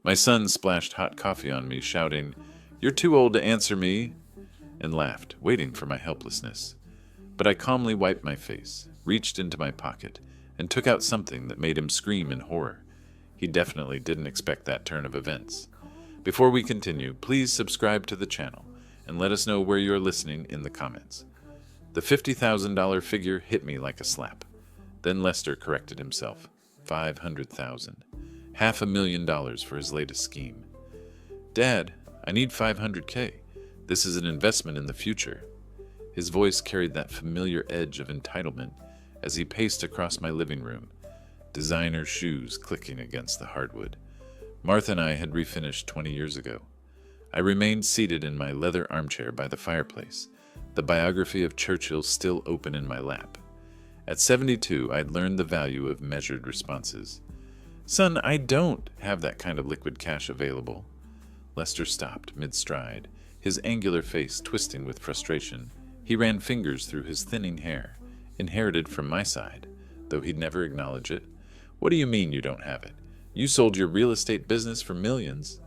My son splashed hot coffee on me, shouting, "You're too old to answer me," and laughed, waiting for my helplessness. But I calmly wiped my face, reached into my pocket, and took out something that made him scream in horror. He definitely didn't expect that turn of events. Before we continue, please subscribe to the channel and let us know where you're listening in the comments. The $50,000 figure hit me like a slap. Then Lester corrected himself. 500,000. $500,000 for his latest scheme. Dad, I need 500K. This is an investment in the future. His voice carried that familiar edge of entitlement as he paced across my living room, designer shoes clicking against the hardwood. Martha and I had refinished 20 years ago. I remained seated in my leather armchair by the fireplace, the biography of Churchill still open in my lap. At 72, I'd learned the value of measured responses. Son, I don't have that kind of liquid cash available. Lester stopped mid-stride, his angular face twisting with frustration. He ran fingers through his thinning hair, inherited from my side, though he'd never acknowledge it. What do you mean you don't have it? You sold your real estate business for millions.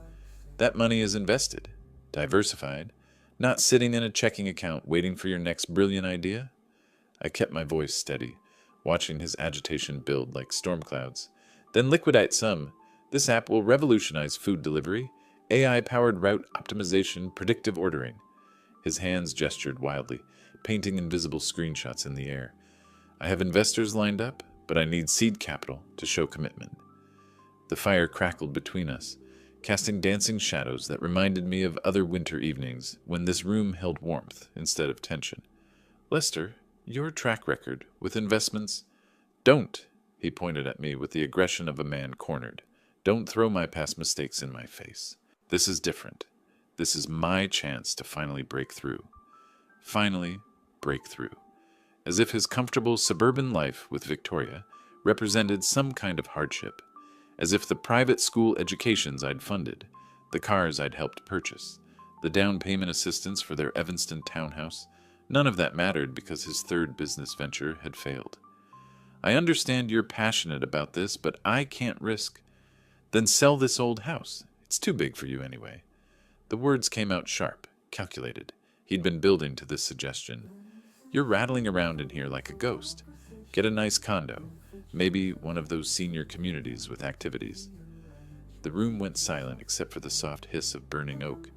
That money is invested, diversified, not sitting in a checking account waiting for your next brilliant idea. I kept my voice steady, watching his agitation build like storm clouds. Then liquidate some. This app will revolutionize food delivery, AI-powered route optimization, predictive ordering. His hands gestured wildly, painting invisible screenshots in the air. I have investors lined up, but I need seed capital to show commitment. The fire crackled between us, casting dancing shadows that reminded me of other winter evenings when this room held warmth instead of tension. Lester, your track record with investments... Don't, he pointed at me with the aggression of a man cornered. Don't throw my past mistakes in my face. This is different. This is my chance to finally break through. Finally, break through. As if his comfortable suburban life with Victoria represented some kind of hardship. As if the private school educations I'd funded, the cars I'd helped purchase, the down payment assistance for their Evanston townhouse, none of that mattered because his third business venture had failed. I understand you're passionate about this, but I can't risk. Then sell this old house. It's too big for you anyway. The words came out sharp, calculated. He'd been building to this suggestion. You're rattling around in here like a ghost. Get a nice condo. Maybe one of those senior communities with activities. The room went silent except for the soft hiss of burning oak.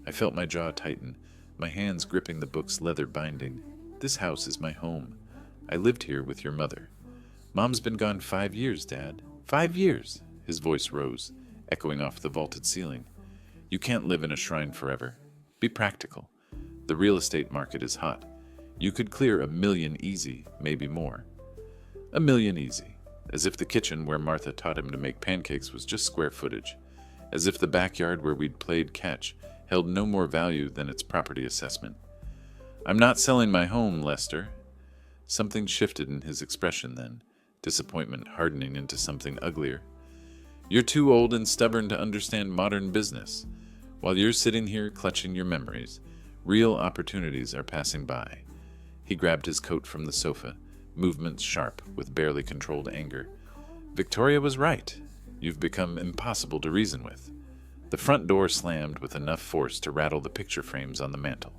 I felt my jaw tighten, my hands gripping the book's leather binding. This house is my home. I lived here with your mother. Mom's been gone 5 years, Dad. 5 years. His voice rose, echoing off the vaulted ceiling. You can't live in a shrine forever. Be practical. The real estate market is hot. You could clear $1 million easy, maybe more. $1 million easy. As if the kitchen where Martha taught him to make pancakes was just square footage. As if the backyard where we'd played catch held no more value than its property assessment. I'm not selling my home, Lester. Something shifted in his expression then, disappointment hardening into something uglier. You're too old and stubborn to understand modern business. While you're sitting here clutching your memories, real opportunities are passing by. He grabbed his coat from the sofa, movements sharp with barely controlled anger. Victoria was right. You've become impossible to reason with. The front door slammed with enough force to rattle the picture frames on the mantel.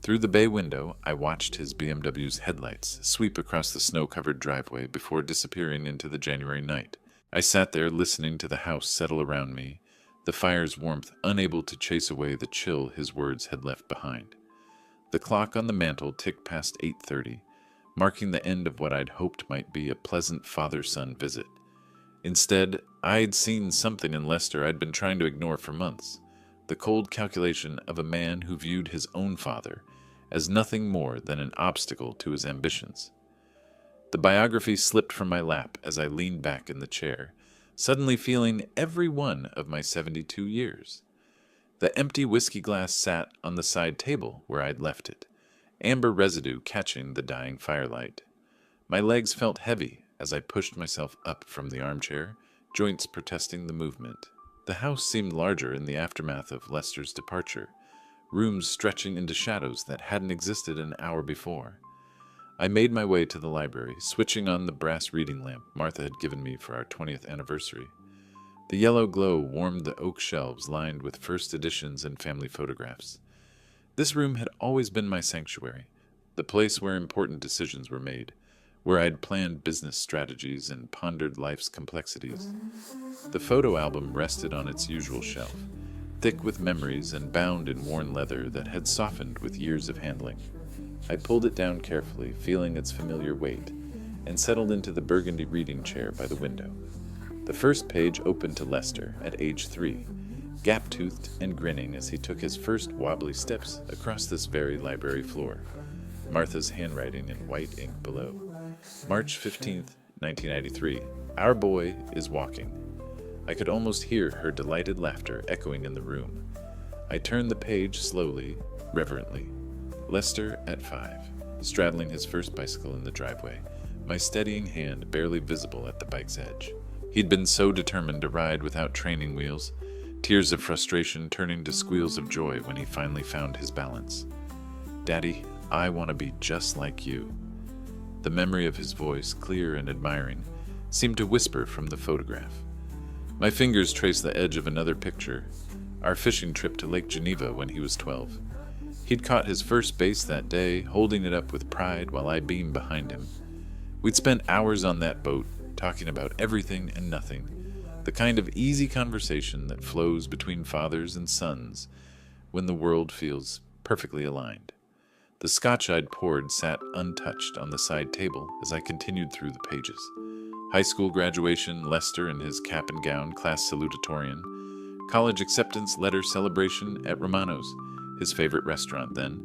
Through the bay window, I watched his BMW's headlights sweep across the snow-covered driveway before disappearing into the January night. I sat there listening to the house settle around me, the fire's warmth unable to chase away the chill his words had left behind. The clock on the mantel ticked past 8:30, marking the end of what I'd hoped might be a pleasant father-son visit. Instead, I'd seen something in Lester I'd been trying to ignore for months, the cold calculation of a man who viewed his own father as nothing more than an obstacle to his ambitions. The biography slipped from my lap as I leaned back in the chair, suddenly feeling every one of my 72 years. The empty whiskey glass sat on the side table where I'd left it, amber residue catching the dying firelight. My legs felt heavy as I pushed myself up from the armchair, joints protesting the movement. The house seemed larger in the aftermath of Lester's departure, rooms stretching into shadows that hadn't existed an hour before. I made my way to the library, switching on the brass reading lamp Martha had given me for our 20th anniversary. The yellow glow warmed the oak shelves lined with first editions and family photographs. This room had always been my sanctuary, the place where important decisions were made, where I'd planned business strategies and pondered life's complexities. The photo album rested on its usual shelf, thick with memories and bound in worn leather that had softened with years of handling. I pulled it down carefully, feeling its familiar weight, and settled into the burgundy reading chair by the window. The first page opened to Lester at age 3, gap-toothed and grinning as he took his first wobbly steps across this very library floor. Martha's handwriting in white ink below. March 15th, 1993. Our boy is walking. I could almost hear her delighted laughter echoing in the room. I turned the page slowly, reverently. Lester at 5, straddling his first bicycle in the driveway, my steadying hand barely visible at the bike's edge. He'd been so determined to ride without training wheels, tears of frustration turning to squeals of joy when he finally found his balance. "Daddy, I want to be just like you." The memory of his voice, clear and admiring, seemed to whisper from the photograph. My fingers traced the edge of another picture, our fishing trip to Lake Geneva when he was 12. He'd caught his first bass that day, holding it up with pride while I beamed behind him. We'd spent hours on that boat, talking about everything and nothing, the kind of easy conversation that flows between fathers and sons when the world feels perfectly aligned. The scotch I'd poured sat untouched on the side table as I continued through the pages. High school graduation, Lester in his cap and gown, class salutatorian. College acceptance letter celebration at Romano's, his favorite restaurant then.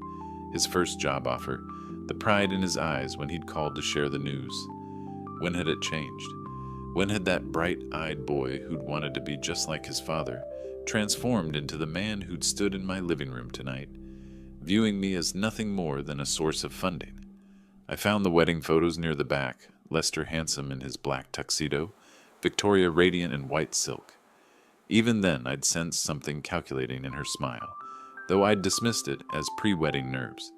His first job offer, the pride in his eyes when he'd called to share the news. When had it changed? When had that bright-eyed boy who'd wanted to be just like his father transformed into the man who'd stood in my living room tonight, viewing me as nothing more than a source of funding? I found the wedding photos near the back, Lester handsome in his black tuxedo, Victoria radiant in white silk. Even then I'd sensed something calculating in her smile, though I'd dismissed it as pre-wedding nerves.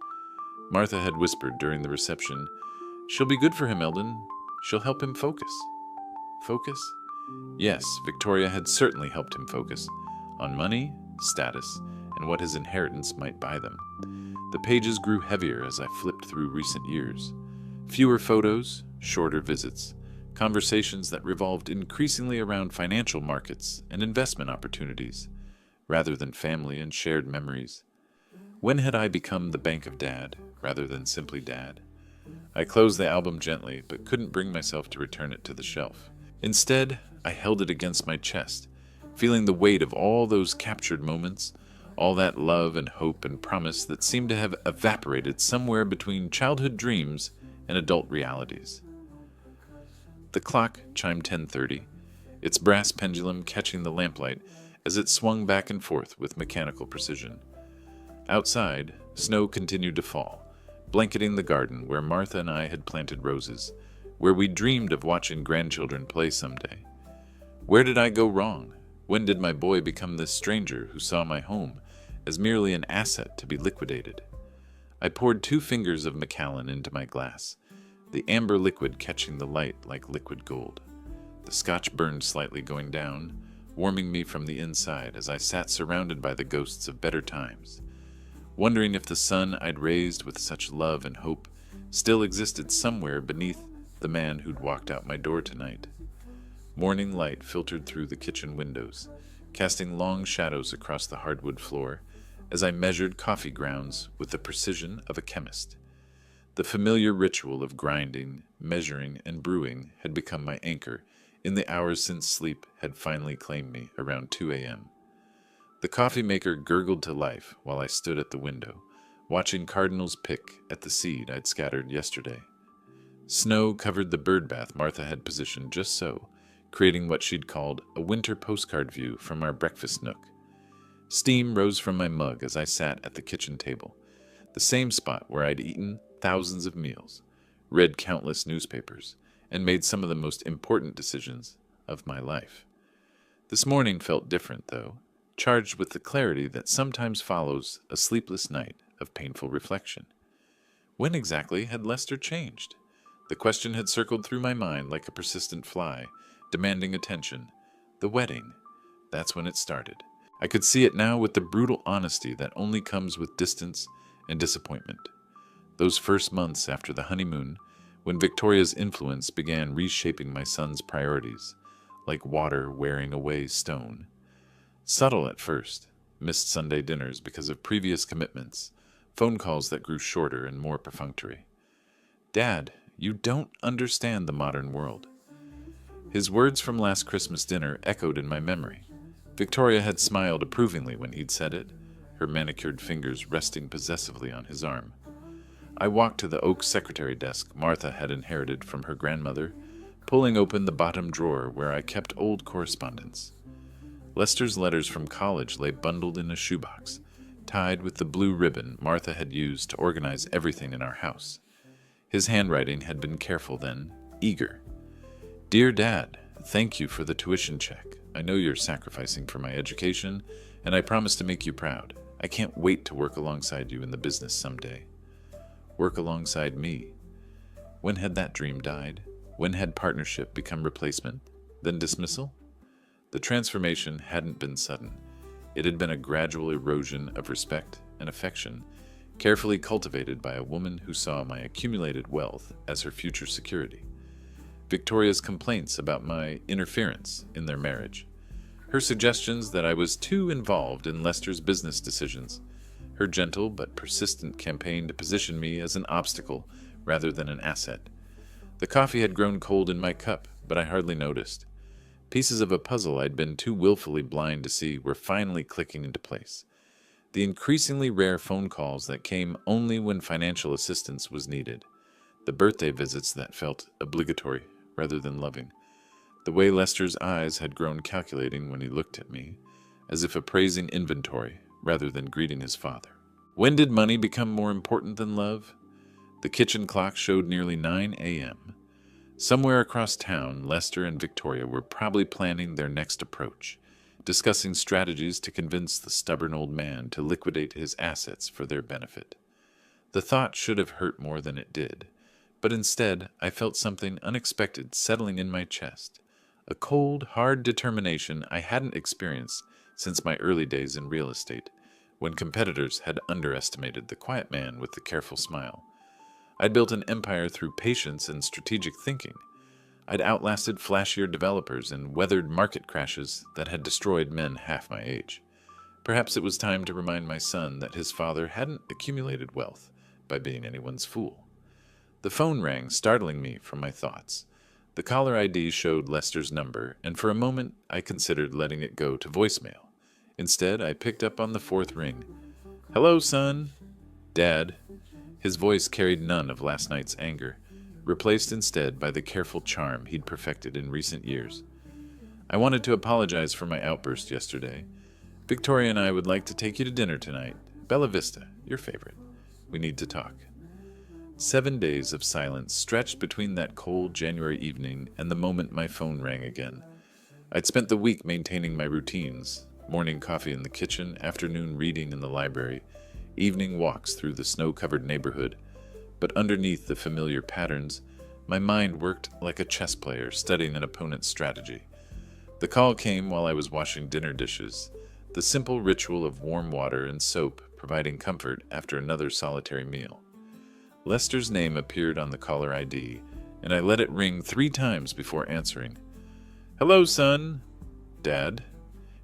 Martha had whispered during the reception, "She'll be good for him, Eldon. She'll help him focus." Focus? Yes, Victoria had certainly helped him focus on money, status, and what his inheritance might buy them. The pages grew heavier as I flipped through recent years. Fewer photos, shorter visits, conversations that revolved increasingly around financial markets and investment opportunities, rather than family and shared memories. When had I become the bank of Dad, rather than simply Dad? I closed the album gently, but couldn't bring myself to return it to the shelf. Instead, I held it against my chest, feeling the weight of all those captured moments, all that love and hope and promise that seemed to have evaporated somewhere between childhood dreams and adult realities. The clock chimed 10:30, its brass pendulum catching the lamplight as it swung back and forth with mechanical precision. Outside, snow continued to fall, blanketing the garden where Martha and I had planted roses, where we dreamed of watching grandchildren play someday. Where did I go wrong? When did my boy become this stranger who saw my home as merely an asset to be liquidated? I poured 2 fingers of Macallan into my glass, the amber liquid catching the light like liquid gold. The scotch burned slightly going down, warming me from the inside as I sat surrounded by the ghosts of better times, wondering if the son I'd raised with such love and hope still existed somewhere beneath the man who'd walked out my door tonight. Morning light filtered through the kitchen windows, casting long shadows across the hardwood floor as I measured coffee grounds with the precision of a chemist. The familiar ritual of grinding, measuring, and brewing had become my anchor in the hours since sleep had finally claimed me around 2 a.m. The coffee maker gurgled to life while I stood at the window, watching cardinals pick at the seed I'd scattered yesterday. Snow covered the birdbath Martha had positioned just so, creating what she'd called a winter postcard view from our breakfast nook. Steam rose from my mug as I sat at the kitchen table, the same spot where I'd eaten thousands of meals, read countless newspapers, and made some of the most important decisions of my life. This morning felt different, though, charged with the clarity that sometimes follows a sleepless night of painful reflection. When exactly had Lester changed? The question had circled through my mind like a persistent fly, demanding attention. The wedding, That's when it started. I could see it now with the brutal honesty that only comes with distance and disappointment. Those first months after the honeymoon, when Victoria's influence began reshaping my son's priorities, like water wearing away stone. Subtle at first, missed Sunday dinners because of previous commitments, phone calls that grew shorter and more perfunctory. Dad, you don't understand the modern world. His words from last Christmas dinner echoed in my memory. Victoria had smiled approvingly when he'd said it, her manicured fingers resting possessively on his arm. I walked to the oak secretary desk Martha had inherited from her grandmother, pulling open the bottom drawer where I kept old correspondence. Lester's letters from college lay bundled in a shoebox, tied with the blue ribbon Martha had used to organize everything in our house. His handwriting had been careful then, eager. Dear Dad, thank you for the tuition check. I know you're sacrificing for my education, and I promise to make you proud. I can't wait to work alongside you in the business someday. Work alongside me. When had that dream died? When had partnership become replacement, then dismissal? The transformation hadn't been sudden. It had been a gradual erosion of respect and affection, carefully cultivated by a woman who saw my accumulated wealth as her future security. Victoria's complaints about my interference in their marriage, her suggestions that I was too involved in Lester's business decisions, her gentle but persistent campaign to position me as an obstacle rather than an asset. The coffee had grown cold in my cup, but I hardly noticed. Pieces of a puzzle I'd been too willfully blind to see were finally clicking into place. The increasingly rare phone calls that came only when financial assistance was needed. The birthday visits that felt obligatory rather than loving. The way Lester's eyes had grown calculating when he looked at me, as if appraising inventory rather than greeting his father. When did money become more important than love? The kitchen clock showed nearly 9 a.m. Somewhere across town, Lester and Victoria were probably planning their next approach, discussing strategies to convince the stubborn old man to liquidate his assets for their benefit. The thought should have hurt more than it did, but instead I felt something unexpected settling in my chest, a cold, hard determination I hadn't experienced since my early days in real estate, when competitors had underestimated the quiet man with the careful smile. I'd built an empire through patience and strategic thinking. I'd outlasted flashier developers and weathered market crashes that had destroyed men half my age. Perhaps it was time to remind my son that his father hadn't accumulated wealth by being anyone's fool. The phone rang, startling me from my thoughts. The caller ID showed Lester's number, and for a moment I considered letting it go to voicemail. Instead, I picked up on the fourth ring. Hello, son. Dad. His voice carried none of last night's anger, replaced instead by the careful charm he'd perfected in recent years. I wanted to apologize for my outburst yesterday. Victoria and I would like to take you to dinner tonight. Bella Vista, your favorite. We need to talk. 7 days of silence stretched between that cold January evening and the moment my phone rang again. I'd spent the week maintaining my routines, morning coffee in the kitchen, afternoon reading in the library, evening walks through the snow-covered neighborhood. But underneath the familiar patterns, my mind worked like a chess player studying an opponent's strategy. The call came while I was washing dinner dishes, the simple ritual of warm water and soap providing comfort after another solitary meal. Lester's name appeared on the caller ID, and I let it ring 3 times before answering. Hello, son. Dad.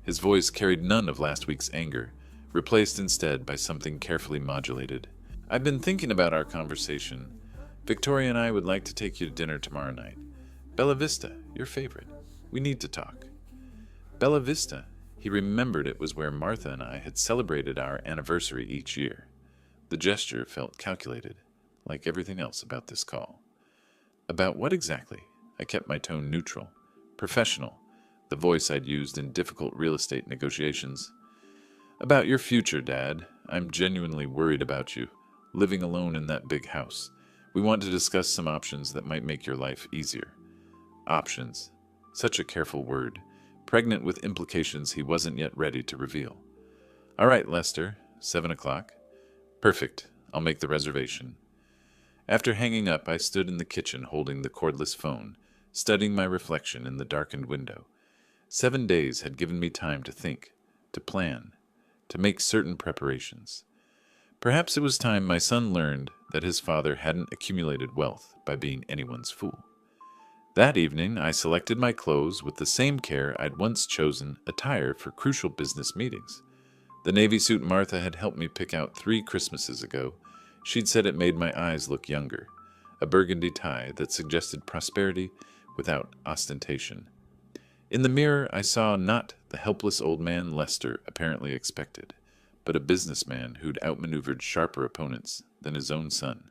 His voice carried none of last week's anger, replaced instead by something carefully modulated. I've been thinking about our conversation. Victoria and I would like to take you to dinner tomorrow night. Bella Vista, your favorite. We need to talk. Bella Vista. He remembered it was where Martha and I had celebrated our anniversary each year. The gesture felt calculated, like everything else about this call. About what exactly? I kept my tone neutral, professional, the voice I'd used in difficult real estate negotiations. About your future, Dad. I'm genuinely worried about you, living alone in that big house. We want to discuss some options that might make your life easier. Options. Such a careful word, pregnant with implications he wasn't yet ready to reveal. All right, Lester, 7 o'clock. Perfect. I'll make the reservation. After hanging up, I stood in the kitchen holding the cordless phone, studying my reflection in the darkened window. 7 days had given me time to think, to plan, to make certain preparations. Perhaps it was time my son learned that his father hadn't accumulated wealth by being anyone's fool. That evening, I selected my clothes with the same care I'd once chosen attire for crucial business meetings. The navy suit Martha had helped me pick out 3 Christmases ago. She'd said it made my eyes look younger. A burgundy tie that suggested prosperity without ostentation. In the mirror, I saw not the helpless old man Lester apparently expected, but a businessman who'd outmaneuvered sharper opponents than his own son.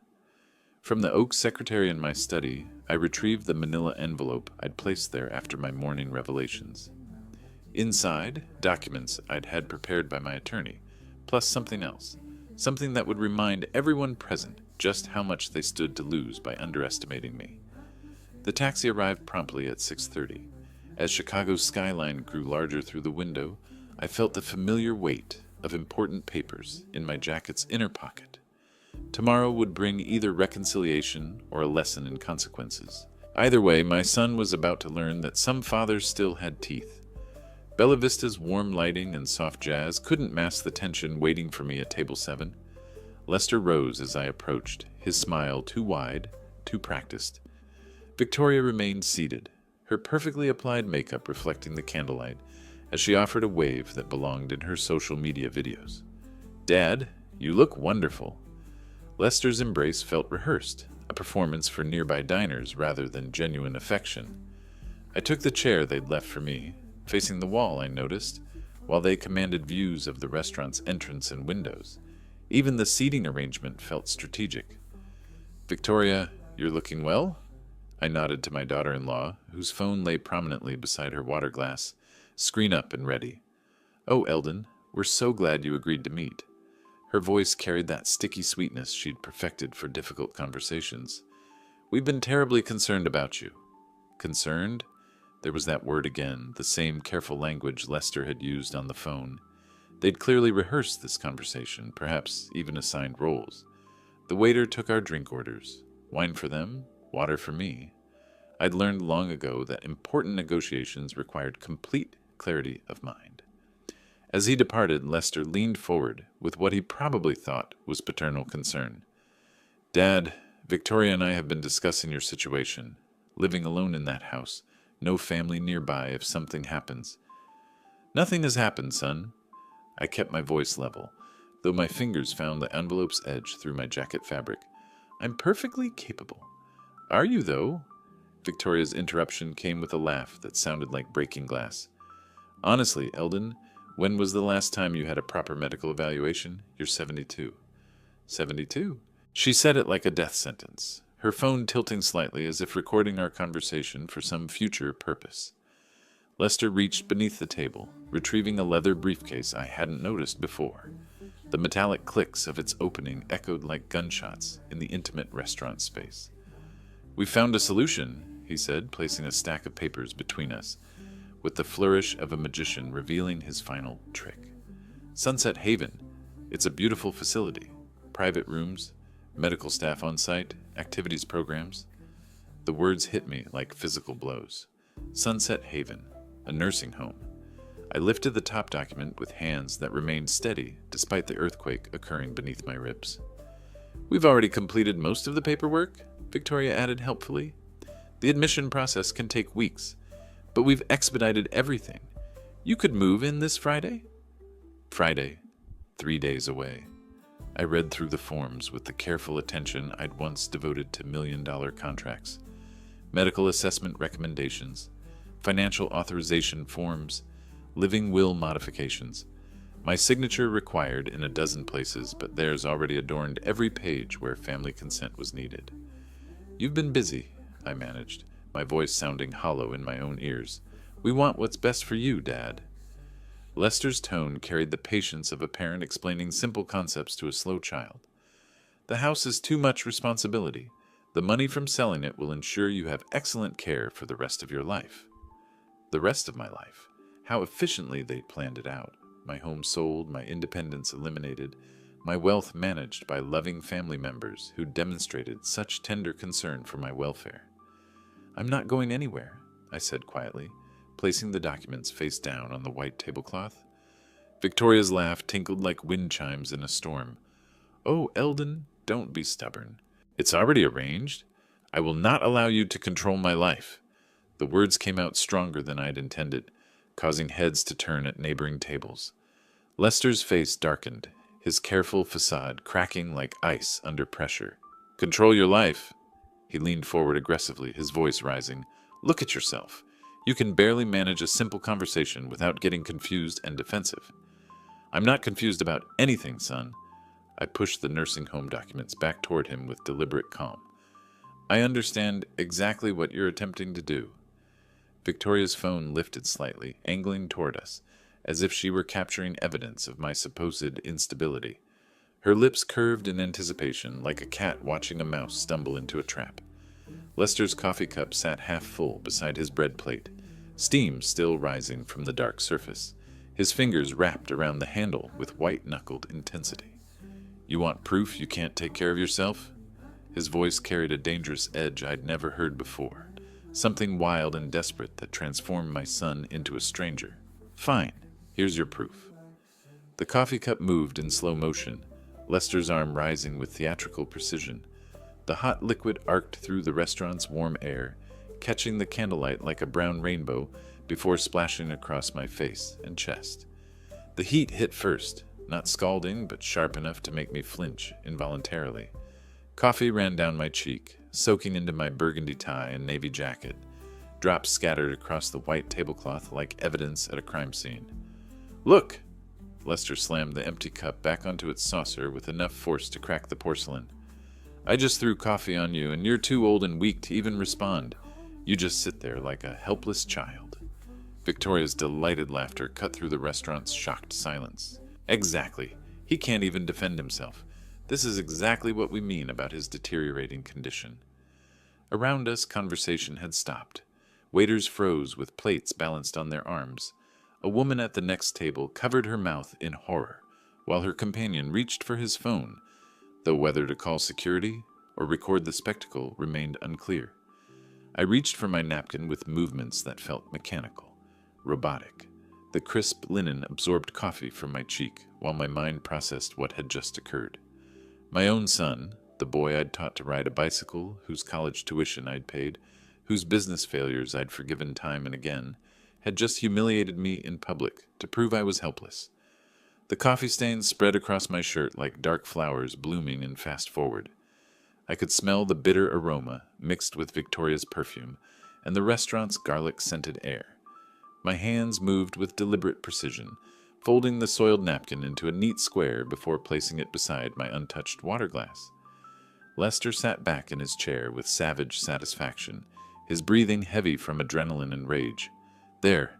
From the oak secretary in my study, I retrieved the manila envelope I'd placed there after my morning revelations. Inside, documents I'd had prepared by my attorney, plus something else, something that would remind everyone present just how much they stood to lose by underestimating me. The taxi arrived promptly at 6:30. As Chicago's skyline grew larger through the window, I felt the familiar weight of important papers in my jacket's inner pocket. Tomorrow would bring either reconciliation or a lesson in consequences. Either way, my son was about to learn that some fathers still had teeth. Bella Vista's warm lighting and soft jazz couldn't mask the tension waiting for me at table 7. Lester rose as I approached, his smile too wide, too practiced. Victoria remained seated, her perfectly applied makeup reflecting the candlelight, as she offered a wave that belonged in her social media videos. "Dad, you look wonderful." Lester's embrace felt rehearsed, a performance for nearby diners rather than genuine affection. I took the chair they'd left for me, facing the wall, I noticed, while they commanded views of the restaurant's entrance and windows. Even the seating arrangement felt strategic. "Victoria, you're looking well?" I nodded to my daughter-in-law, whose phone lay prominently beside her water glass, screen up and ready. "Oh, Eldon, we're so glad you agreed to meet." Her voice carried that sticky sweetness she'd perfected for difficult conversations. "We've been terribly concerned about you." Concerned? There was that word again, the same careful language Lester had used on the phone. They'd clearly rehearsed this conversation, perhaps even assigned roles. The waiter took our drink orders. Wine for them, water for me. I'd learned long ago that important negotiations required complete clarity of mind. As he departed, Lester leaned forward with what he probably thought was paternal concern. "Dad, Victoria and I have been discussing your situation. Living alone in that house, no family nearby if something happens." "Nothing has happened, son." I kept my voice level, though my fingers found the envelope's edge through my jacket fabric. "I'm perfectly capable." "Are you, though?" Victoria's interruption came with a laugh that sounded like breaking glass. "Honestly, Eldon, when was the last time you had a proper medical evaluation? You're 72. 72? She said it like a death sentence, her phone tilting slightly as if recording our conversation for some future purpose. Lester reached beneath the table, retrieving a leather briefcase I hadn't noticed before. The metallic clicks of its opening echoed like gunshots in the intimate restaurant space. "We found a solution," he said, placing a stack of papers between us, with the flourish of a magician revealing his final trick. "Sunset Haven. It's a beautiful facility. Private rooms, medical staff on site, activities programs." The words hit me like physical blows. Sunset Haven, a nursing home. I lifted the top document with hands that remained steady despite the earthquake occurring beneath my ribs. "We've already completed most of the paperwork," Victoria added helpfully. "The admission process can take weeks, but we've expedited everything. You could move in this Friday?" Friday, 3 days away. I read through the forms with the careful attention I'd once devoted to million-dollar contracts. Medical assessment recommendations, financial authorization forms, living will modifications. My signature required in a dozen places, but theirs already adorned every page where family consent was needed. "You've been busy," I managed, my voice sounding hollow in my own ears. "We want what's best for you, Dad." Lester's tone carried the patience of a parent explaining simple concepts to a slow child. "The house is too much responsibility. The money from selling it will ensure you have excellent care for the rest of your life." The rest of my life. How efficiently they planned it out. My home sold, my independence eliminated, my wealth managed by loving family members who demonstrated such tender concern for my welfare. "I'm not going anywhere," I said quietly, placing the documents face down on the white tablecloth. Victoria's laugh tinkled like wind chimes in a storm. "Oh, Eldon, don't be stubborn. It's already arranged. I will not allow you to control my life." The words came out stronger than I'd intended, causing heads to turn at neighboring tables. Lester's face darkened, his careful facade cracking like ice under pressure. "Control your life?" He leaned forward aggressively, his voice rising. "Look at yourself. You can barely manage a simple conversation without getting confused and defensive." "I'm not confused about anything, son." I pushed the nursing home documents back toward him with deliberate calm. "I understand exactly what you're attempting to do." Victoria's phone lifted slightly, angling toward us, as if she were capturing evidence of my supposed instability. Her lips curved in anticipation, like a cat watching a mouse stumble into a trap. Lester's coffee cup sat half full beside his bread plate, steam still rising from the dark surface, his fingers wrapped around the handle with white-knuckled intensity. "You want proof you can't take care of yourself?" His voice carried a dangerous edge I'd never heard before, something wild and desperate that transformed my son into a stranger. "Fine, here's your proof." The coffee cup moved in slow motion, Lester's arm rising with theatrical precision. The hot liquid arced through the restaurant's warm air, catching the candlelight like a brown rainbow before splashing across my face and chest. The heat hit first, not scalding but sharp enough to make me flinch involuntarily. Coffee ran down my cheek, soaking into my burgundy tie and navy jacket. Drops scattered across the white tablecloth like evidence at a crime scene. "Look!" Lester slammed the empty cup back onto its saucer with enough force to crack the porcelain. "I just threw coffee on you, and you're too old and weak to even respond. You just sit there like a helpless child." Victoria's delighted laughter cut through the restaurant's shocked silence. "Exactly. He can't even defend himself. This is exactly what we mean about his deteriorating condition." Around us, conversation had stopped. Waiters froze with plates balanced on their arms. A woman at the next table covered her mouth in horror, while her companion reached for his phone, though whether to call security or record the spectacle remained unclear. I reached for my napkin with movements that felt mechanical, robotic. The crisp linen absorbed coffee from my cheek, while my mind processed what had just occurred. My own son, the boy I'd taught to ride a bicycle, whose college tuition I'd paid, whose business failures I'd forgiven time and again, had just humiliated me in public to prove I was helpless. The coffee stains spread across my shirt like dark flowers blooming in fast forward. I could smell the bitter aroma mixed with Victoria's perfume and the restaurant's garlic-scented air. My hands moved with deliberate precision, folding the soiled napkin into a neat square before placing it beside my untouched water glass. Lester sat back in his chair with savage satisfaction, his breathing heavy from adrenaline and rage. "There.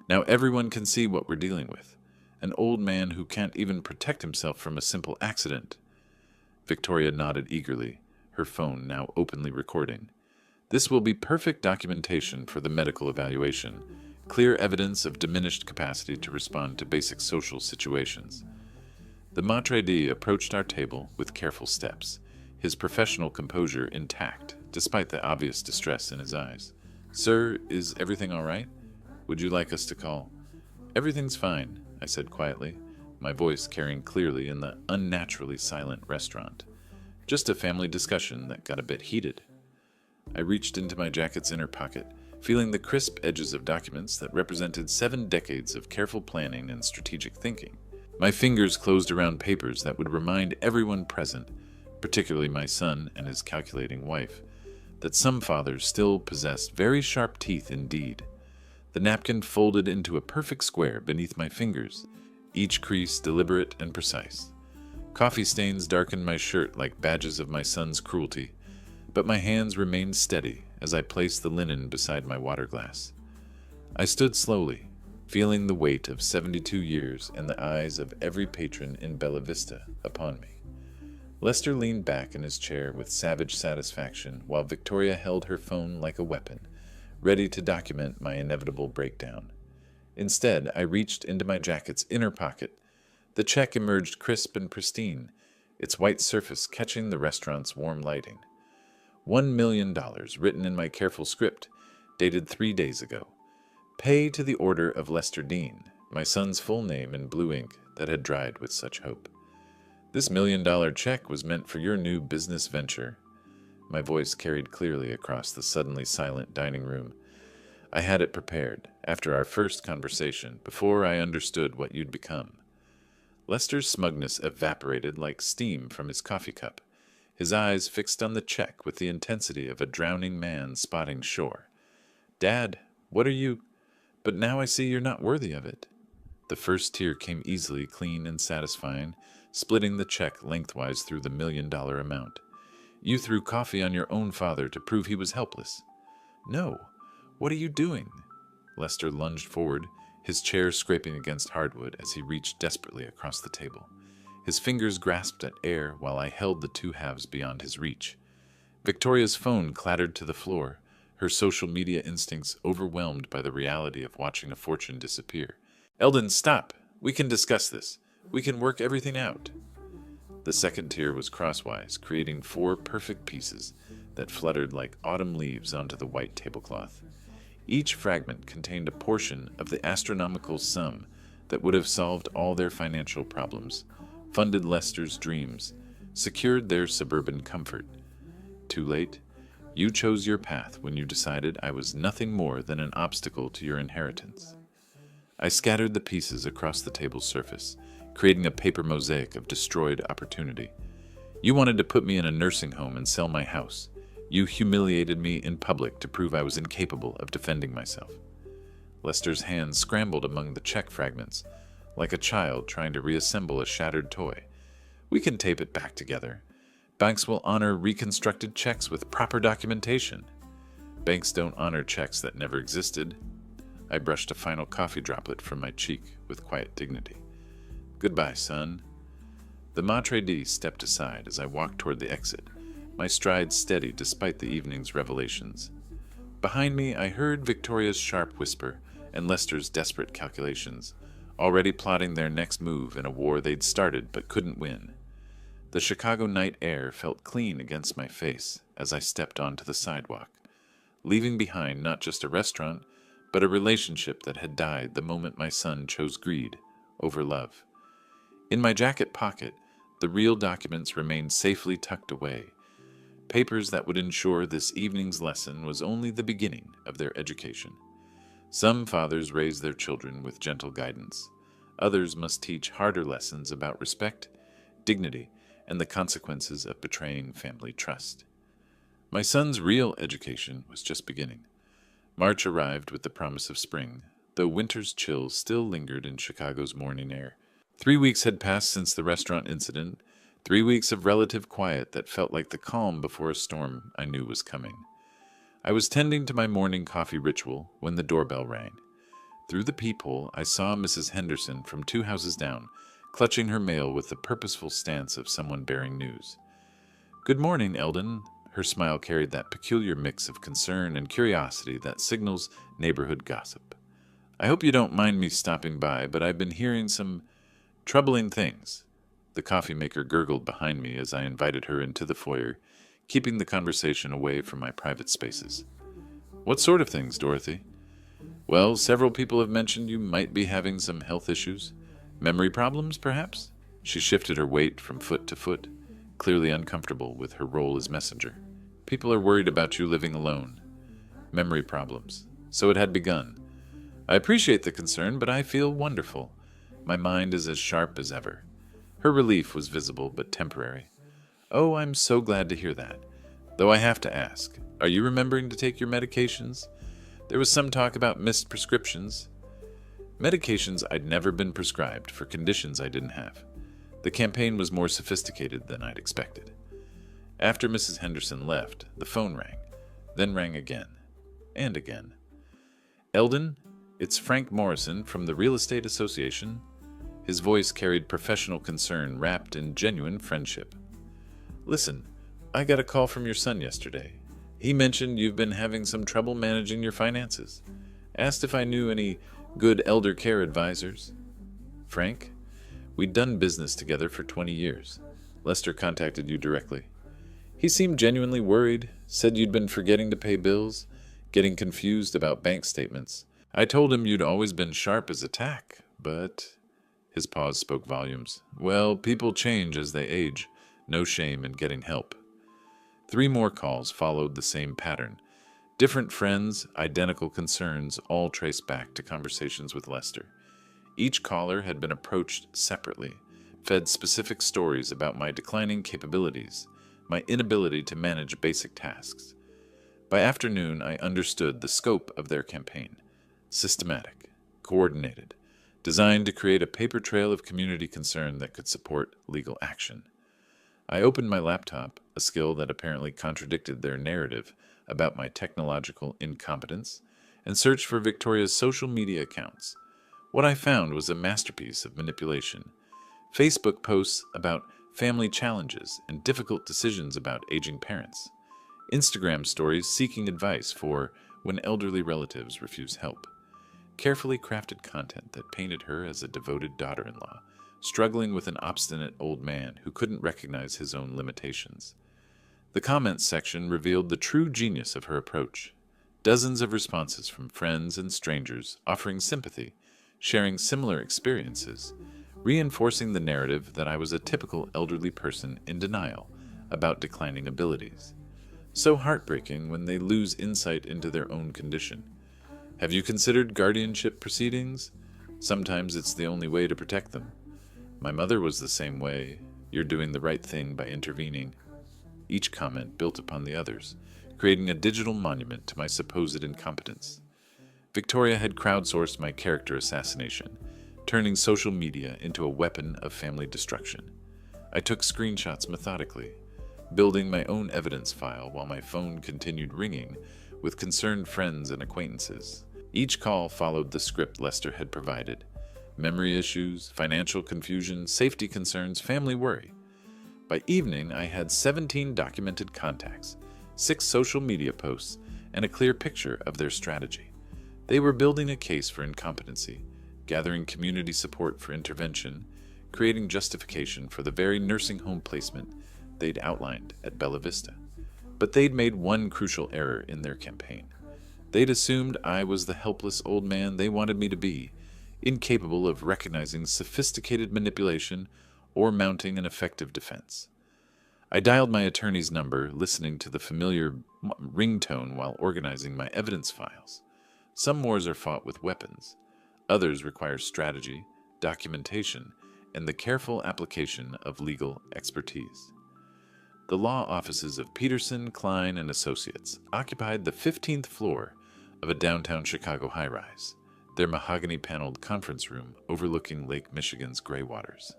Now everyone can see what we're dealing with. An old man who can't even protect himself from a simple accident." Victoria nodded eagerly, her phone now openly recording. "This will be perfect documentation for the medical evaluation, clear evidence of diminished capacity to respond to basic social situations." The maitre d' approached our table with careful steps, his professional composure intact despite the obvious distress in his eyes. "Sir, is everything all right? Would you like us to call?" "Everything's fine," I said quietly, my voice carrying clearly in the unnaturally silent restaurant. "Just a family discussion that got a bit heated." I reached into my jacket's inner pocket, feeling the crisp edges of documents that represented 7 decades of careful planning and strategic thinking. My fingers closed around papers that would remind everyone present, particularly my son and his calculating wife, that some fathers still possessed very sharp teeth indeed. The napkin folded into a perfect square beneath my fingers, each crease deliberate and precise. Coffee stains darkened my shirt like badges of my son's cruelty, but my hands remained steady as I placed the linen beside my water glass. I stood slowly, feeling the weight of 72 years and the eyes of every patron in Bella Vista upon me. Lester leaned back in his chair with savage satisfaction, while Victoria held her phone like a weapon, ready to document my inevitable breakdown. Instead, I reached into my jacket's inner pocket. The check emerged crisp and pristine, its white surface catching the restaurant's warm lighting. $1 million, written in my careful script, dated 3 days ago. Pay to the order of Lester Dean, my son's full name in blue ink that had dried with such hope. This $1 million check was meant for your new business venture. My voice carried clearly across the suddenly silent dining room. I had it prepared, after our first conversation, before I understood what you'd become. Lester's smugness evaporated like steam from his coffee cup, his eyes fixed on the check with the intensity of a drowning man spotting shore. Dad, what are you... But now I see you're not worthy of it. The first tear came easily, clean, and satisfying, splitting the check lengthwise through the $1 million amount. You threw coffee on your own father to prove he was helpless. No. What are you doing? Lester lunged forward, his chair scraping against hardwood as he reached desperately across the table. His fingers grasped at air while I held the two halves beyond his reach. Victoria's phone clattered to the floor, her social media instincts overwhelmed by the reality of watching a fortune disappear. Eldon, stop! We can discuss this. We can work everything out. The second tear was crosswise, creating 4 perfect pieces that fluttered like autumn leaves onto the white tablecloth. Each fragment contained a portion of the astronomical sum that would have solved all their financial problems, funded Lester's dreams, secured their suburban comfort. Too late. You chose your path when you decided I was nothing more than an obstacle to your inheritance. I scattered the pieces across the table's surface, creating a paper mosaic of destroyed opportunity. You wanted to put me in a nursing home and sell my house. You humiliated me in public to prove I was incapable of defending myself. Lester's hands scrambled among the check fragments, like a child trying to reassemble a shattered toy. We can tape it back together. Banks will honor reconstructed checks with proper documentation. Banks don't honor checks that never existed. I brushed a final coffee droplet from my cheek with quiet dignity. Goodbye, son. The maitre d' stepped aside as I walked toward the exit, my stride steady despite the evening's revelations. Behind me, I heard Victoria's sharp whisper and Lester's desperate calculations, already plotting their next move in a war they'd started but couldn't win. The Chicago night air felt clean against my face as I stepped onto the sidewalk, leaving behind not just a restaurant, but a relationship that had died the moment my son chose greed over love. In my jacket pocket, the real documents remained safely tucked away, papers that would ensure this evening's lesson was only the beginning of their education. Some fathers raise their children with gentle guidance. Others must teach harder lessons about respect, dignity, and the consequences of betraying family trust. My son's real education was just beginning. March arrived with the promise of spring, though winter's chills still lingered in Chicago's morning air. 3 weeks had passed since the restaurant incident, 3 weeks of relative quiet that felt like the calm before a storm I knew was coming. I was tending to my morning coffee ritual when the doorbell rang. Through the peephole, I saw Mrs. Henderson from 2 houses down, clutching her mail with the purposeful stance of someone bearing news. Good morning, Eldon. Her smile carried that peculiar mix of concern and curiosity that signals neighborhood gossip. I hope you don't mind me stopping by, but I've been hearing some troubling things. The coffee maker gurgled behind me as I invited her into the foyer, keeping the conversation away from my private spaces. What sort of things, Dorothy? Well, several people have mentioned you might be having some health issues. Memory problems, perhaps? She shifted her weight from foot to foot, clearly uncomfortable with her role as messenger. People are worried about you living alone. Memory problems. So it had begun. I appreciate the concern, but I feel wonderful. My mind is as sharp as ever. Her relief was visible but temporary. Oh, I'm so glad to hear that. Though I have to ask, are you remembering to take your medications? There was some talk about missed prescriptions. Medications I'd never been prescribed for conditions I didn't have. The campaign was more sophisticated than I'd expected. After Mrs. Henderson left, the phone rang, then rang again, and again. Eldon, it's Frank Morrison from the Real Estate Association. His voice carried professional concern wrapped in genuine friendship. Listen, I got a call from your son yesterday. He mentioned you've been having some trouble managing your finances. Asked if I knew any good elder care advisors. Frank, we'd done business together for 20 years. Lester contacted you directly. He seemed genuinely worried, said you'd been forgetting to pay bills, getting confused about bank statements. I told him you'd always been sharp as a tack, but... His pause spoke volumes. Well, people change as they age. No shame in getting help. 3 more calls followed the same pattern. Different friends, identical concerns, all traced back to conversations with Lester. Each caller had been approached separately, fed specific stories about my declining capabilities, my inability to manage basic tasks. By afternoon, I understood the scope of their campaign. Systematic, coordinated, designed to create a paper trail of community concern that could support legal action. I opened my laptop, a skill that apparently contradicted their narrative about my technological incompetence, and searched for Victoria's social media accounts. What I found was a masterpiece of manipulation. Facebook posts about family challenges and difficult decisions about aging parents. Instagram stories seeking advice for when elderly relatives refuse help. Carefully crafted content that painted her as a devoted daughter-in-law, struggling with an obstinate old man who couldn't recognize his own limitations. The comments section revealed the true genius of her approach. Dozens of responses from friends and strangers offering sympathy, sharing similar experiences, reinforcing the narrative that I was a typical elderly person in denial about declining abilities. So heartbreaking when they lose insight into their own condition. Have you considered guardianship proceedings? Sometimes it's the only way to protect them. My mother was the same way. You're doing the right thing by intervening. Each comment built upon the others, creating a digital monument to my supposed incompetence. Victoria had crowdsourced my character assassination, turning social media into a weapon of family destruction. I took screenshots methodically, building my own evidence file while my phone continued ringing with concerned friends and acquaintances. Each call followed the script Lester had provided. Memory issues, financial confusion, safety concerns, family worry. By evening, I had 17 documented contacts, 6 social media posts, and a clear picture of their strategy. They were building a case for incompetency, gathering community support for intervention, creating justification for the very nursing home placement they'd outlined at Bella Vista. But they'd made one crucial error in their campaign. They'd assumed I was the helpless old man they wanted me to be, incapable of recognizing sophisticated manipulation or mounting an effective defense. I dialed my attorney's number, listening to the familiar ringtone while organizing my evidence files. Some wars are fought with weapons. Others require strategy, documentation, and the careful application of legal expertise. The law offices of Peterson, Klein, and Associates occupied the 15th floor of a downtown Chicago high-rise, their mahogany-paneled conference room overlooking Lake Michigan's gray waters.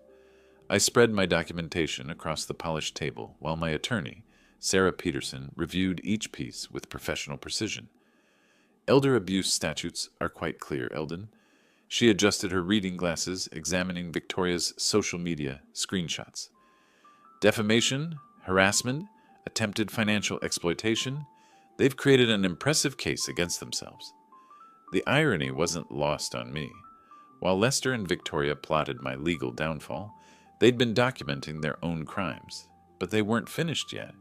I spread my documentation across the polished table while my attorney, Sarah Peterson, reviewed each piece with professional precision. Elder abuse statutes are quite clear, Eldon. She adjusted her reading glasses, examining Victoria's social media screenshots. Defamation, harassment, attempted financial exploitation, they've created an impressive case against themselves. The irony wasn't lost on me. While Lester and Victoria plotted my legal downfall, they'd been documenting their own crimes, but they weren't finished yet.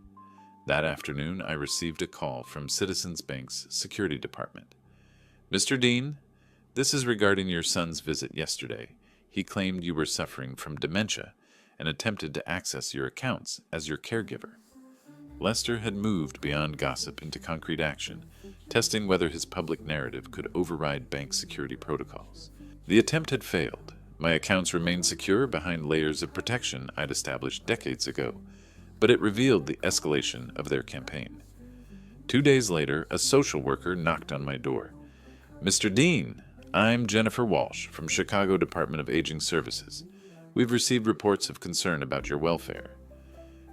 That afternoon, I received a call from Citizens Bank's security department. Mr. Dean, this is regarding your son's visit yesterday. He claimed you were suffering from dementia and attempted to access your accounts as your caregiver. Lester had moved beyond gossip into concrete action, testing whether his public narrative could override bank security protocols. The attempt had failed. My accounts remained secure behind layers of protection I'd established decades ago, but it revealed the escalation of their campaign. 2 days later, a social worker knocked on my door. Mr. Dean, I'm Jennifer Walsh from Chicago Department of Aging Services. We've received reports of concern about your welfare.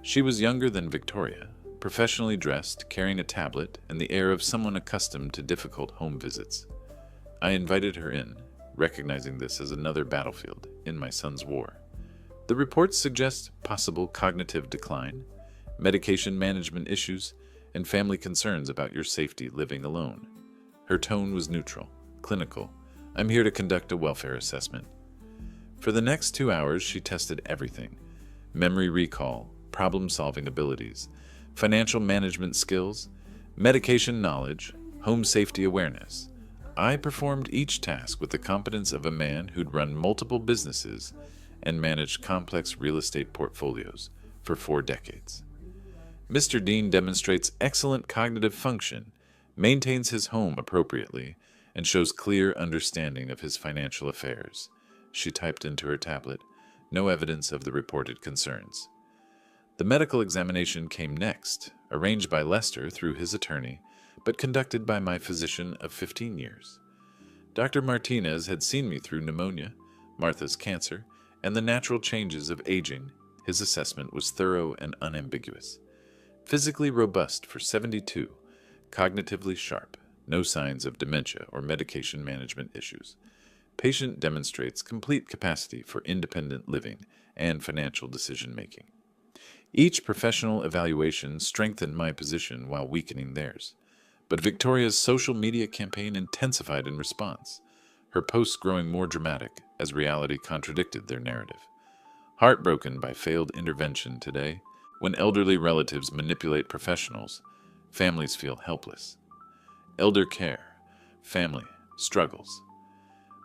She was younger than Victoria, professionally dressed, carrying a tablet, and the air of someone accustomed to difficult home visits. I invited her in, recognizing this as another battlefield in my son's war. The reports suggest possible cognitive decline, medication management issues, and family concerns about your safety living alone. Her tone was neutral, clinical. I'm here to conduct a welfare assessment. For the next 2 hours, she tested everything: memory recall, problem-solving abilities, financial management skills, medication knowledge, home safety awareness. I performed each task with the competence of a man who'd run multiple businesses and managed complex real estate portfolios for 4 decades. Mr. Dean demonstrates excellent cognitive function, maintains his home appropriately, and shows clear understanding of his financial affairs. She typed into her tablet, no evidence of the reported concerns. The medical examination came next, arranged by Lester through his attorney, but conducted by my physician of 15 years. Dr. Martinez had seen me through pneumonia, Martha's cancer, and the natural changes of aging. His assessment was thorough and unambiguous. Physically robust for 72, cognitively sharp, no signs of dementia or medication management issues. Patient demonstrates complete capacity for independent living and financial decision-making. Each professional evaluation strengthened my position while weakening theirs. But Victoria's social media campaign intensified in response, her posts growing more dramatic as reality contradicted their narrative. Heartbroken by failed intervention today, when elderly relatives manipulate professionals, families feel helpless. Elder care, family, struggles.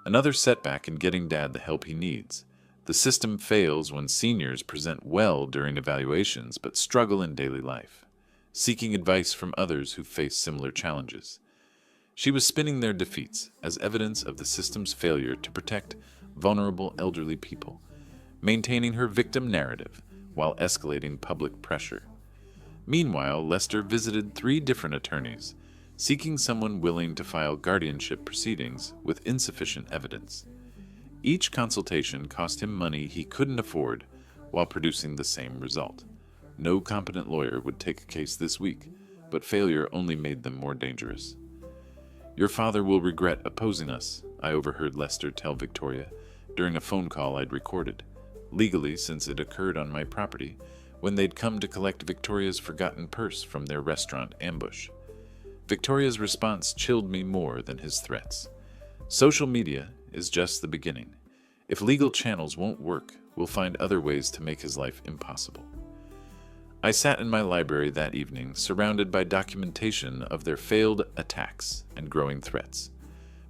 Another setback in getting Dad the help he needs. The system fails when seniors present well during evaluations but struggle in daily life, seeking advice from others who face similar challenges. She was spinning their defeats as evidence of the system's failure to protect vulnerable elderly people, maintaining her victim narrative while escalating public pressure. Meanwhile, Lester visited 3 different attorneys, seeking someone willing to file guardianship proceedings with insufficient evidence. Each consultation cost him money he couldn't afford while producing the same result. No competent lawyer would take a case this week, but failure only made them more dangerous. "Your father will regret opposing us," I overheard Lester tell Victoria during a phone call I'd recorded, legally since it occurred on my property when they'd come to collect Victoria's forgotten purse from their restaurant ambush. Victoria's response chilled me more than his threats. Social media is just the beginning. If legal channels won't work, we'll find other ways to make his life impossible. I sat in my library that evening, surrounded by documentation of their failed attacks and growing threats.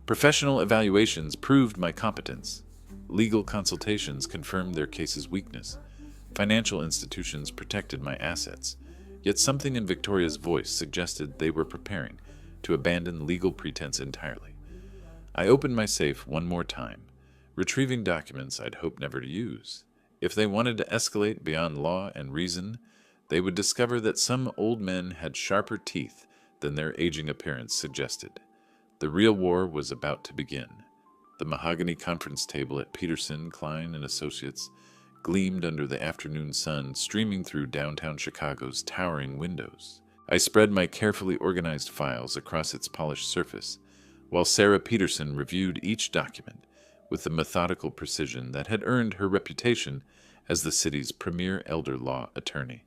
Professional evaluations proved my competence. Legal consultations confirmed their case's weakness. Financial institutions protected my assets. Yet something in Victoria's voice suggested they were preparing to abandon legal pretense entirely. I opened my safe one more time, retrieving documents I'd hoped never to use. If they wanted to escalate beyond law and reason, they would discover that some old men had sharper teeth than their aging appearance suggested. The real war was about to begin. The mahogany conference table at Peterson, Klein & Associates gleamed under the afternoon sun streaming through downtown Chicago's towering windows. I spread my carefully organized files across its polished surface, while Sarah Peterson reviewed each document with the methodical precision that had earned her reputation as the city's premier elder law attorney.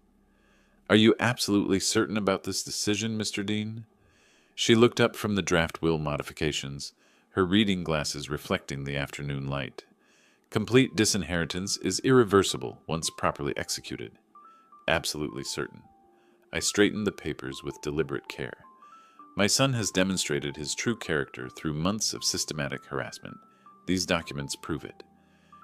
"Are you absolutely certain about this decision, Mr. Dean?" She looked up from the draft will modifications, her reading glasses reflecting the afternoon light. "Complete disinheritance is irreversible once properly executed." "Absolutely certain." I straightened the papers with deliberate care. "My son has demonstrated his true character through months of systematic harassment. These documents prove it."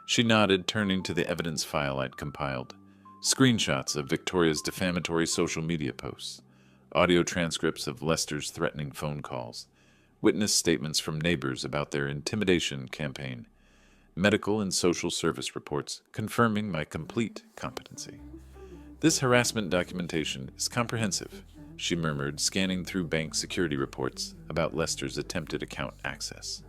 She nodded, turning to the evidence file I'd compiled. Screenshots of Victoria's defamatory social media posts, audio transcripts of Lester's threatening phone calls, witness statements from neighbors about their intimidation campaign, medical and social service reports confirming my complete competency. "This harassment documentation is comprehensive," she murmured, scanning through bank security reports about Lester's attempted account access.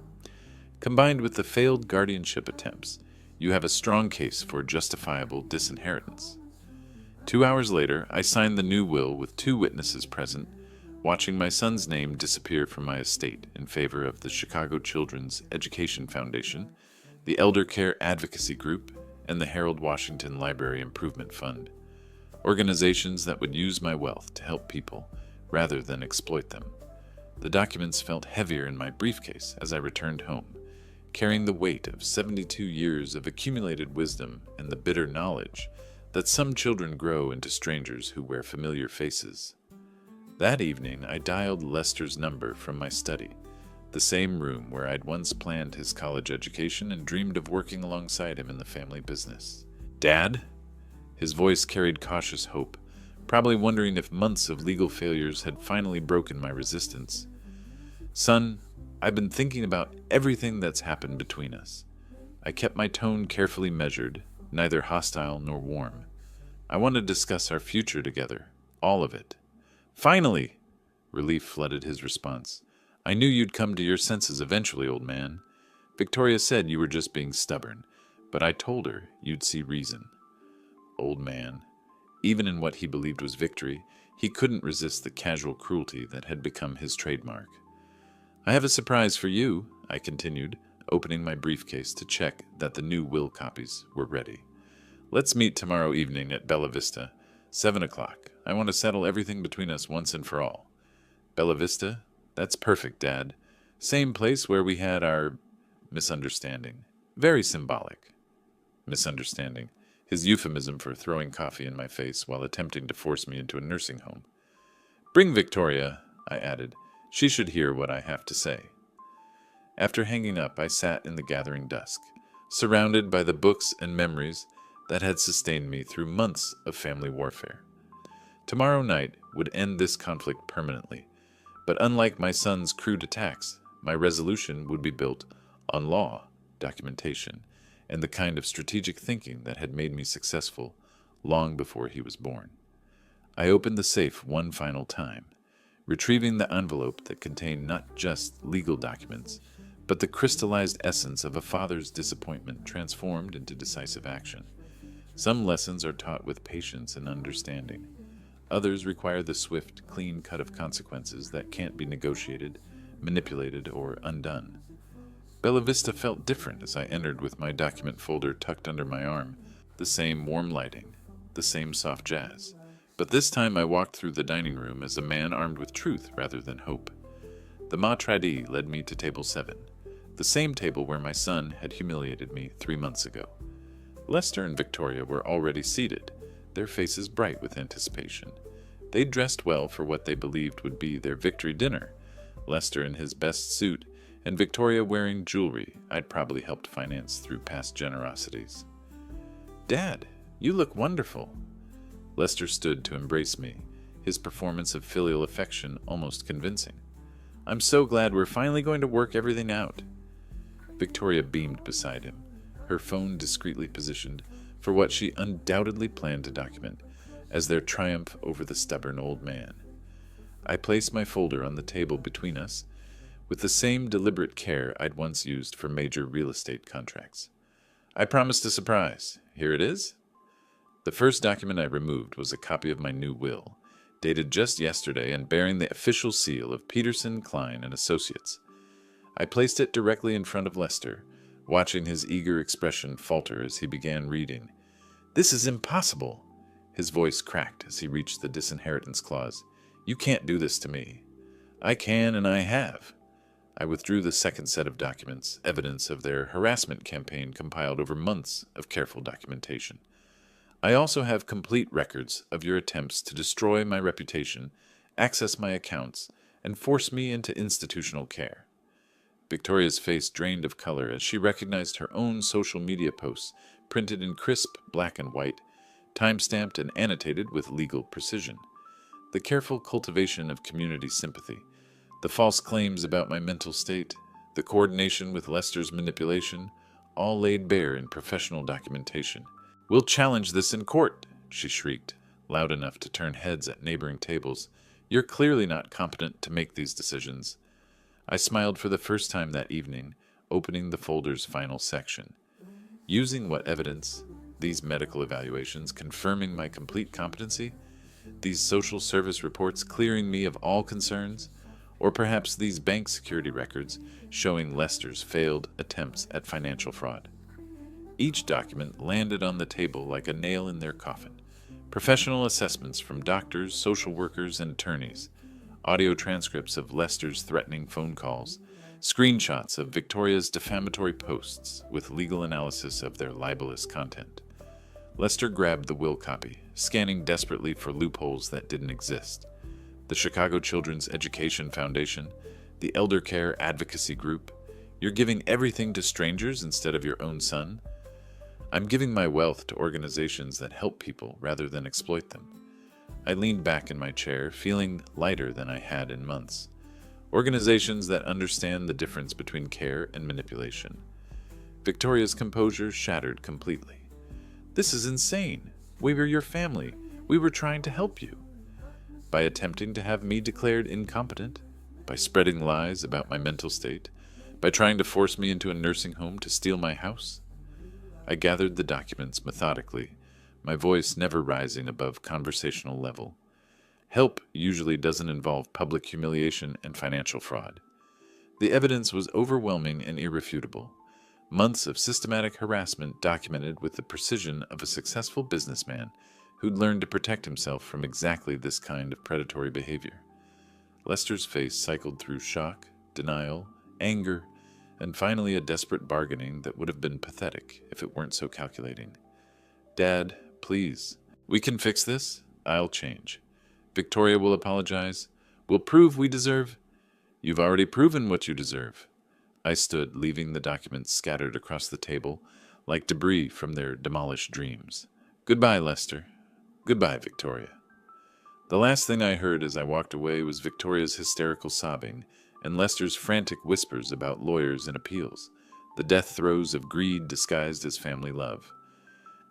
"Combined with the failed guardianship attempts, you have a strong case for justifiable disinheritance." 2 hours later, I signed the new will with 2 witnesses present, watching my son's name disappear from my estate in favor of the Chicago Children's Education Foundation, the Elder Care Advocacy Group, and the Harold Washington Library Improvement Fund, organizations that would use my wealth to help people rather than exploit them. The documents felt heavier in my briefcase as I returned home, carrying the weight of 72 years of accumulated wisdom and the bitter knowledge that some children grow into strangers who wear familiar faces. That evening, I dialed Lester's number from my study, the same room where I'd once planned his college education and dreamed of working alongside him in the family business. "Dad?" His voice carried cautious hope, probably wondering if months of legal failures had finally broken my resistance. "Son, I've been thinking about everything that's happened between us." I kept my tone carefully measured, neither hostile nor warm. "I want to discuss our future together, all of it." "Finally!" Relief flooded his response. "I knew you'd come to your senses eventually, old man. Victoria said you were just being stubborn, but I told her you'd see reason." Old man. Even in what he believed was victory, he couldn't resist the casual cruelty that had become his trademark. "I have a surprise for you," I continued, opening my briefcase to check that the new will copies were ready. "Let's meet tomorrow evening at Bella Vista, 7 o'clock. I want to settle everything between us once and for all." "Bella Vista? That's perfect, Dad. Same place where we had our misunderstanding. Very symbolic." Misunderstanding. His euphemism for throwing coffee in my face while attempting to force me into a nursing home. "Bring Victoria," I added. "She should hear what I have to say." After hanging up, I sat in the gathering dusk, surrounded by the books and memories that had sustained me through months of family warfare. Tomorrow night would end this conflict permanently, but unlike my son's crude attacks, my resolution would be built on law, documentation, and the kind of strategic thinking that had made me successful long before he was born. I opened the safe one final time, retrieving the envelope that contained not just legal documents, but the crystallized essence of a father's disappointment transformed into decisive action. Some lessons are taught with patience and understanding. Others require the swift, clean cut of consequences that can't be negotiated, manipulated, or undone. Bella Vista felt different as I entered with my document folder tucked under my arm, the same warm lighting, the same soft jazz. But this time I walked through the dining room as a man armed with truth rather than hope. The maitre led me to table 7, the same table where my son had humiliated me 3 months ago. Lester and Victoria were already seated, their faces bright with anticipation. They dressed well for what they believed would be their victory dinner, Lester in his best suit, and Victoria wearing jewelry I'd probably helped finance through past generosities. "Dad, you look wonderful." Lester stood to embrace me, his performance of filial affection almost convincing. "I'm so glad we're finally going to work everything out." Victoria beamed beside him, her phone discreetly positioned for what she undoubtedly planned to document as their triumph over the stubborn old man. I placed my folder on the table between us, with the same deliberate care I'd once used for major real estate contracts. "I promised a surprise. Here it is." The first document I removed was a copy of my new will, dated just yesterday and bearing the official seal of Peterson, Klein and Associates. I placed it directly in front of Lester, watching his eager expression falter as he began reading. "This is impossible." His voice cracked as he reached the disinheritance clause. "You can't do this to me." "I can, and I have." I withdrew the second set of documents, evidence of their harassment campaign compiled over months of careful documentation. "I also have complete records of your attempts to destroy my reputation, access my accounts, and force me into institutional care." Victoria's face drained of color as she recognized her own social media posts, printed in crisp black and white, time-stamped and annotated with legal precision. The careful cultivation of community sympathy, the false claims about my mental state, the coordination with Lester's manipulation, all laid bare in professional documentation. "We'll challenge this in court," she shrieked, loud enough to turn heads at neighboring tables. "You're clearly not competent to make these decisions." I smiled for the first time that evening, opening the folder's final section. Using what evidence? These medical evaluations confirming my complete competency? These social service reports clearing me of all concerns? Or perhaps these bank security records showing Lester's failed attempts at financial fraud? Each document landed on the table like a nail in their coffin. Professional assessments from doctors, social workers, and attorneys, audio transcripts of Lester's threatening phone calls, screenshots of Victoria's defamatory posts with legal analysis of their libelous content. Lester grabbed the will copy, scanning desperately for loopholes that didn't exist. The Chicago Children's Education Foundation, the elder care advocacy group. You're giving everything to strangers instead of your own son. I'm giving my wealth to organizations that help people rather than exploit them. I leaned back in my chair, feeling lighter than I had in months. Organizations that understand the difference between care and manipulation. Victoria's composure shattered completely. This is insane. We were your family. We were trying to help you. By attempting to have me declared incompetent, by spreading lies about my mental state, by trying to force me into a nursing home to steal my house. I gathered the documents methodically, my voice never rising above conversational level. Help usually doesn't involve public humiliation and financial fraud. The evidence was overwhelming and irrefutable. Months of systematic harassment documented with the precision of a successful businessman who'd learned to protect himself from exactly this kind of predatory behavior. Lester's face cycled through shock, denial, anger, and finally a desperate bargaining that would have been pathetic if it weren't so calculating. Dad, please. We can fix this. I'll change. Victoria will apologize. We'll prove we deserve. You've already proven what you deserve. I stood, leaving the documents scattered across the table like debris from their demolished dreams. Goodbye, Lester. Goodbye, Victoria. The last thing I heard as I walked away was Victoria's hysterical sobbing and Lester's frantic whispers about lawyers and appeals, the death throes of greed disguised as family love.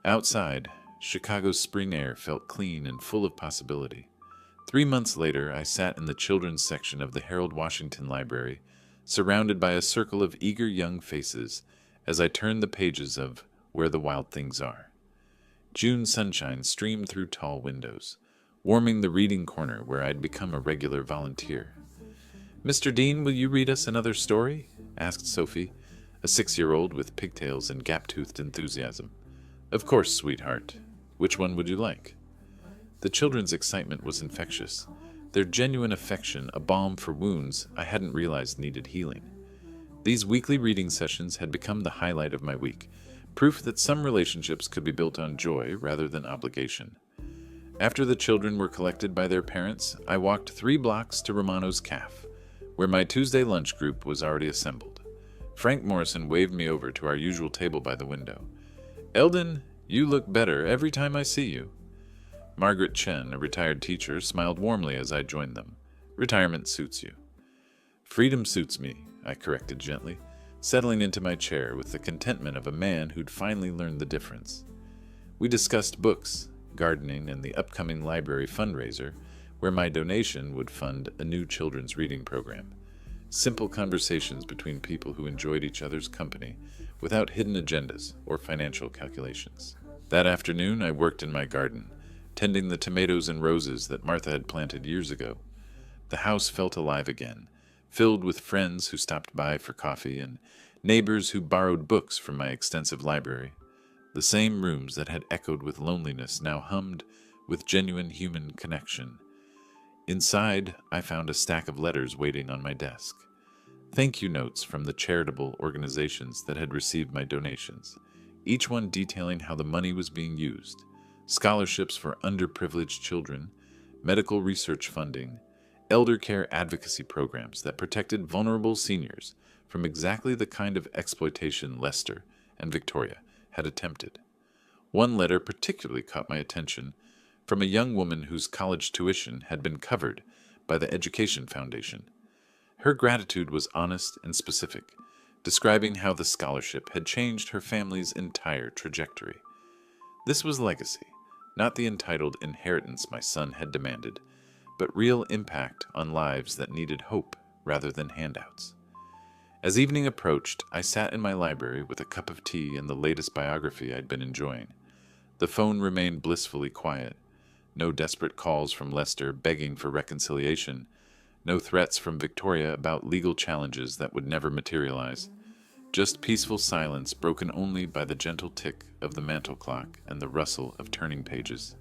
Outside, Chicago's spring air felt clean and full of possibility. 3 months later, I sat in the children's section of the Harold Washington Library, surrounded by a circle of eager young faces as I turned the pages of Where the Wild Things Are. June sunshine streamed through tall windows, warming the reading corner where I'd become a regular volunteer. Mr. Dean, will you read us another story? Asked Sophie, a 6-year-old with pigtails and gap-toothed enthusiasm. Of course, sweetheart. Which one would you like? The children's excitement was infectious, their genuine affection a balm for wounds I hadn't realized needed healing. These weekly reading sessions had become the highlight of my week, proof that some relationships could be built on joy rather than obligation. After the children were collected by their parents, I walked 3 blocks to Romano's Cafe, where my Tuesday lunch group was already assembled. Frank Morrison waved me over to our usual table by the window. Eldon, you look better every time I see you. Margaret Chen, a retired teacher, smiled warmly as I joined them. Retirement suits you. Freedom suits me, I corrected gently, settling into my chair with the contentment of a man who'd finally learned the difference. We discussed books, gardening, and the upcoming library fundraiser, where my donation would fund a new children's reading program. Simple conversations between people who enjoyed each other's company without hidden agendas or financial calculations. That afternoon, I worked in my garden, tending the tomatoes and roses that Martha had planted years ago. The house felt alive again, filled with friends who stopped by for coffee and neighbors who borrowed books from my extensive library. The same rooms that had echoed with loneliness now hummed with genuine human connection. Inside, I found a stack of letters waiting on my desk. Thank you notes from the charitable organizations that had received my donations, each one detailing how the money was being used. Scholarships for underprivileged children, medical research funding, elder care advocacy programs that protected vulnerable seniors from exactly the kind of exploitation Lester and Victoria had attempted. One letter particularly caught my attention, from a young woman whose college tuition had been covered by the Education Foundation. Her gratitude was honest and specific, describing how the scholarship had changed her family's entire trajectory. This was legacy, not the entitled inheritance my son had demanded, but real impact on lives that needed hope rather than handouts. As evening approached, I sat in my library with a cup of tea and the latest biography I'd been enjoying. The phone remained blissfully quiet. No desperate calls from Lester begging for reconciliation. No threats from Victoria about legal challenges that would never materialize. Just peaceful silence broken only by the gentle tick of the mantel clock and the rustle of turning pages.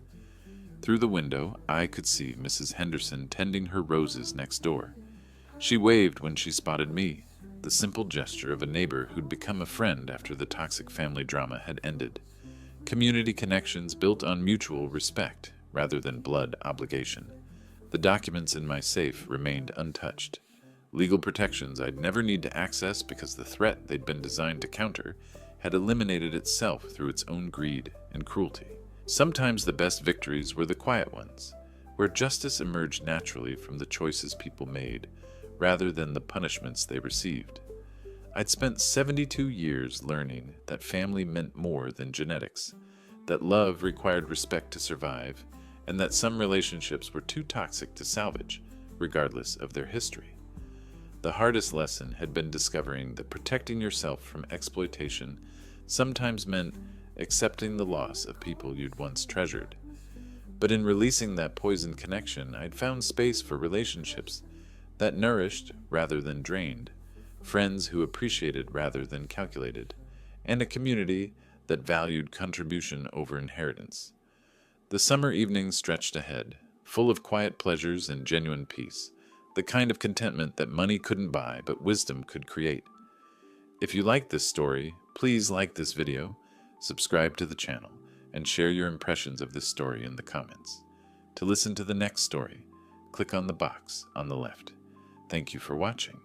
Through the window, I could see Mrs. Henderson tending her roses next door. She waved when she spotted me, the simple gesture of a neighbor who'd become a friend after the toxic family drama had ended. Community connections built on mutual respect rather than blood obligation. The documents in my safe remained untouched. legal protections I'd never need to access because the threat they'd been designed to counter had eliminated itself through its own greed and cruelty. Sometimes the best victories were the quiet ones, where justice emerged naturally from the choices people made, rather than the punishments they received. I'd spent 72 years learning that family meant more than genetics, that love required respect to survive, and that some relationships were too toxic to salvage, regardless of their history. The hardest lesson had been discovering that protecting yourself from exploitation sometimes meant accepting the loss of people you'd once treasured. But in releasing that poisoned connection, I'd found space for relationships that nourished rather than drained, friends who appreciated rather than calculated, and a community that valued contribution over inheritance. The summer evenings stretched ahead, full of quiet pleasures and genuine peace, the kind of contentment that money couldn't buy but wisdom could create. If you like this story, please like this video, subscribe to the channel, and share your impressions of this story in the comments. To listen to the next story, click on the box on the left. Thank you for watching.